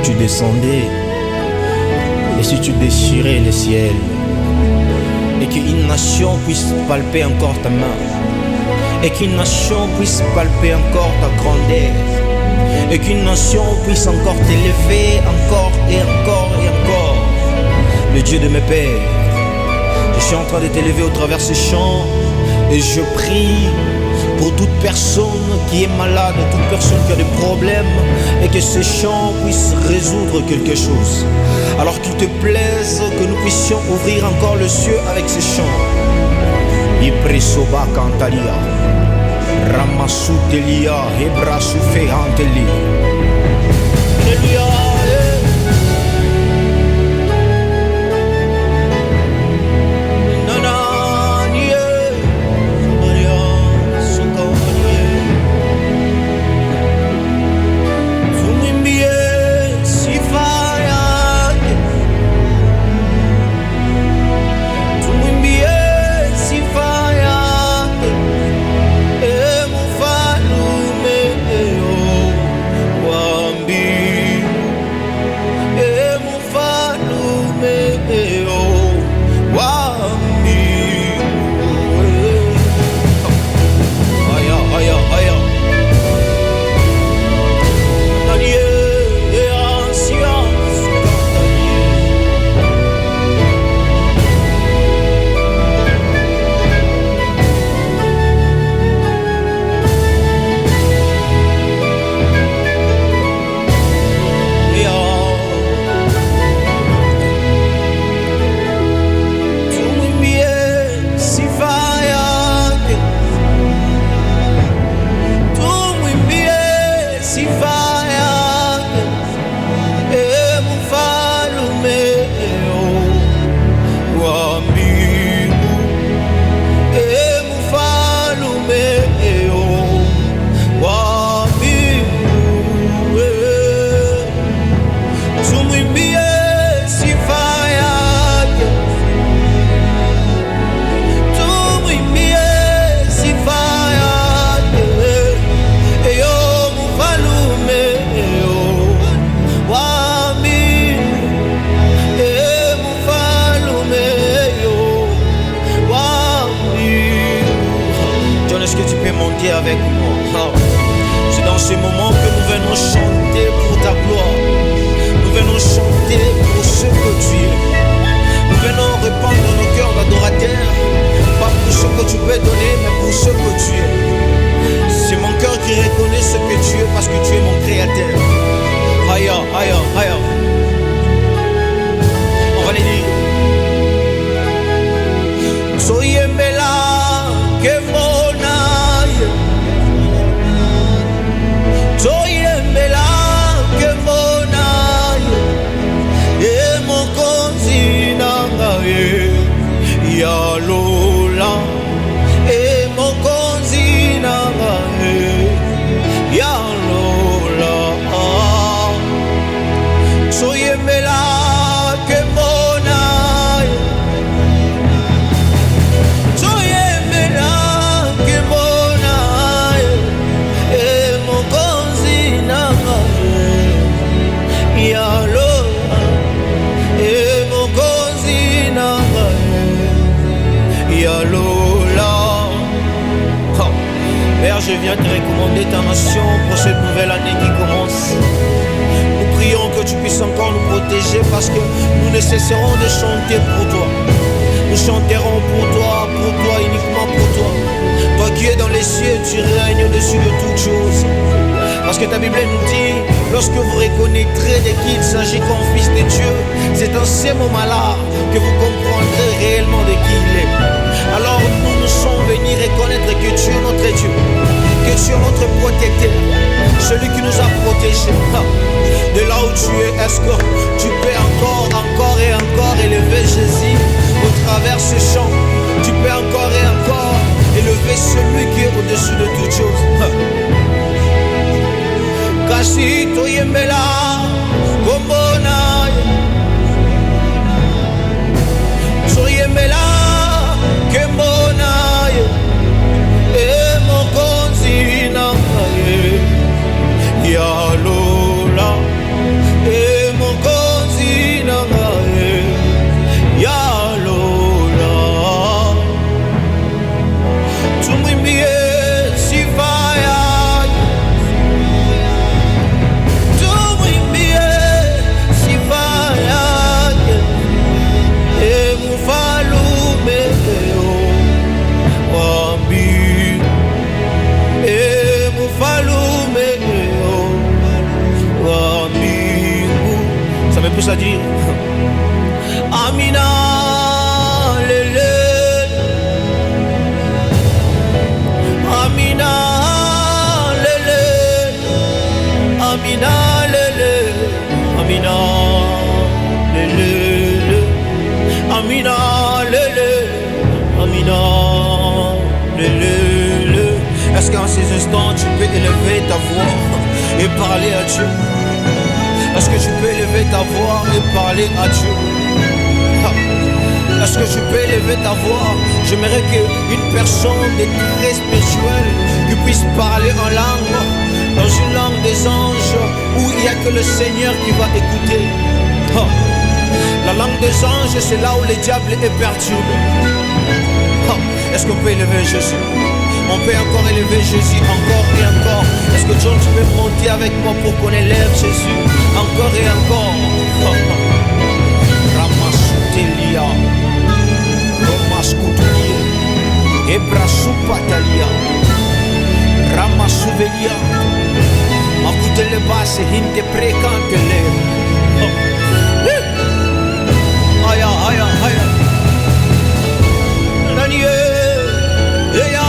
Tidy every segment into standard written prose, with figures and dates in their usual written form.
tu descendais et si tu déchirais les ciels et qu'une nation puisse palper encore ta main et qu'une nation puisse palper encore ta grandeur et qu'une nation puisse encore t'élever encore et encore et encore. Le Dieu de mes pères, je suis en train de t'élever au travers ces chants et je prie pour toute personne qui est malade, toute personne qui a des problèmes et que ces chants puissent résoudre quelque chose. Alors qu'il te plaise que nous puissions ouvrir encore le ciel avec ces chants. Ipresoba Cantalia, Ramasutelia, Hebrasufe Anteli. Alléluia. Avec moi. C'est dans ces moments que nous venons chanter pour ta gloire. Nous venons chanter pour ce que tu es. Nous venons répandre nos cœurs d'adorateurs, pas pour ce que tu peux donner, mais pour ce que tu es. C'est mon cœur qui reconnaît ce que tu es parce que tu es mon créateur. Aya, aya, aya. On va les dire. Soyembela que mona. Soyembela que mona e mokonzi nanga ya lola e mokonzi nanga ya lola. Soyembela que mona soyembela que mona e mokonzi Père, je viens te recommander ta nation pour cette nouvelle année qui commence. Nous prions que tu puisses encore nous protéger parce que nous ne cesserons de chanter pour toi. Nous chanterons pour toi, uniquement pour toi. Toi qui es dans les cieux, tu règnes au-dessus de toutes choses. Parce que ta Bible nous dit, lorsque vous reconnaîtrez de qui il s'agit comme fils de Dieu, c'est dans ces moments-là que vous comprendrez réellement de qui il est. Alors nous sommes venus reconnaître que tu es notre Dieu, que tu es notre protecteur, celui qui nous a protégés. De là où tu es, est-ce que tu peux encore et encore élever Jésus au travers ce chant? Tu peux encore et encore élever celui qui est au-dessus de toutes choses. Kasi toyembela kombona toyembela kembona e mokonzi na ya lola e pousse à dire Amina, lele. Amina, lele. Amina, lele. Amina, lele. Amina, lele. Amina, lele. Est-ce qu'en ces instants tu peux élever ta voix et parler à Dieu? Est-ce que tu peux élever ta voix et parler à Dieu? Est-ce que tu peux élever ta voix? J'aimerais qu'une personne très spirituelle qui puisse parler en langue, dans une langue des anges, où il n'y a que le Seigneur qui va écouter. La langue des anges, c'est là où le diable est perturbé. Est-ce qu'on peut élever Jésus? On peut encore élever Jésus, encore et encore. Est-ce que John, tu peux monter avec moi pour qu'on élève Jésus? Encore et encore. Ramasutelia, Romaskutulia, Ebrasupatalia, Ramasuvelia, Makutele basse, hinte prekantele. Aya, aya, aya. Naniye, eya.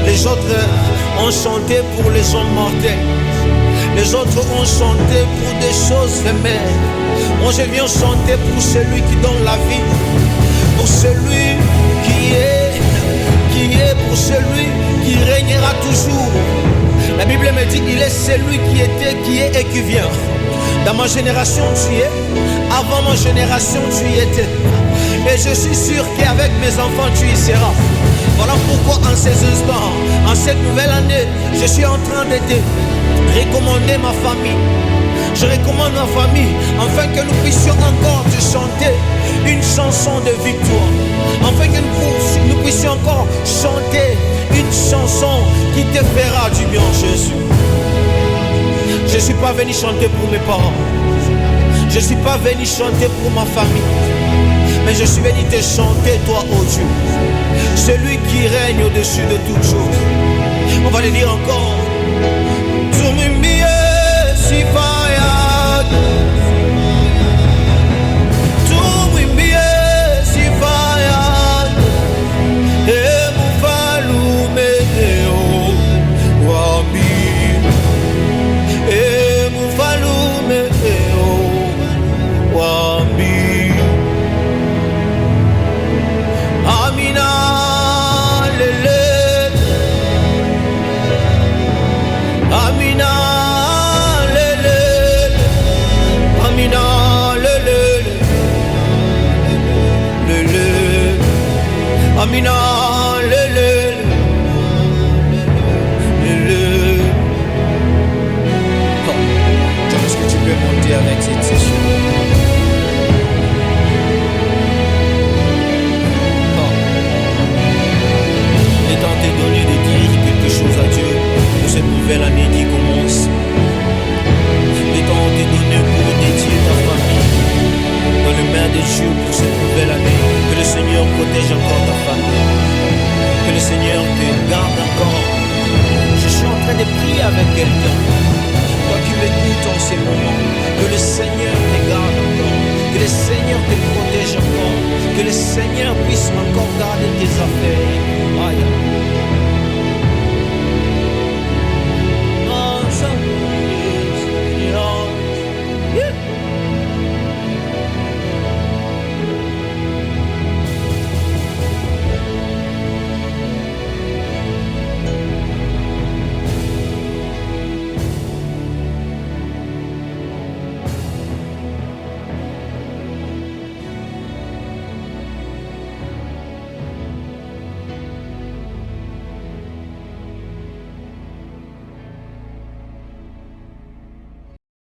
Les autres ont chanté pour les hommes mortels. Les autres ont chanté pour des choses éphémères. Moi je viens chanter pour celui qui donne la vie, pour celui qui est, pour celui qui régnera toujours. La Bible me dit qu'il est celui qui était, qui est et qui vient. Dans ma génération tu es, avant ma génération tu y étais. Et je suis sûr qu'avec mes enfants tu y seras. Voilà pourquoi en ces instants, en cette nouvelle année, je suis en train de te recommander ma famille. Je recommande ma famille afin que nous puissions encore te chanter une chanson de victoire. Afin que nous puissions encore chanter une chanson qui te fera du bien, Jésus. Je ne suis pas venu chanter pour mes parents. Je ne suis pas venu chanter pour ma famille. Mais je suis venu te chanter, toi, ô Dieu, celui qui règne au-dessus de toutes choses. On va le dire encore. Tumimie sifaya, tumimie sifaya, emufalume eo wami, emufalume eo wami. Amina, lele. Amina, lele. Amina, lele. Lele. Amina, lele. Lele. Est-ce que tu peux monter avec cette session? T'es donné de dire quelque chose à Dieu pour cette nouvelle année qui commence. Le temps t'est donné pour dédier ta famille dans les mains de Dieu pour cette nouvelle année. Que le Seigneur protège encore ta famille. Que le Seigneur te garde encore. Je suis en train de prier avec quelqu'un. Toi qui m'écoutes en ces moments, que le Seigneur te garde encore. Que le Seigneur te protège encore. Que le Seigneur puisse encore garder tes affaires. Aïe.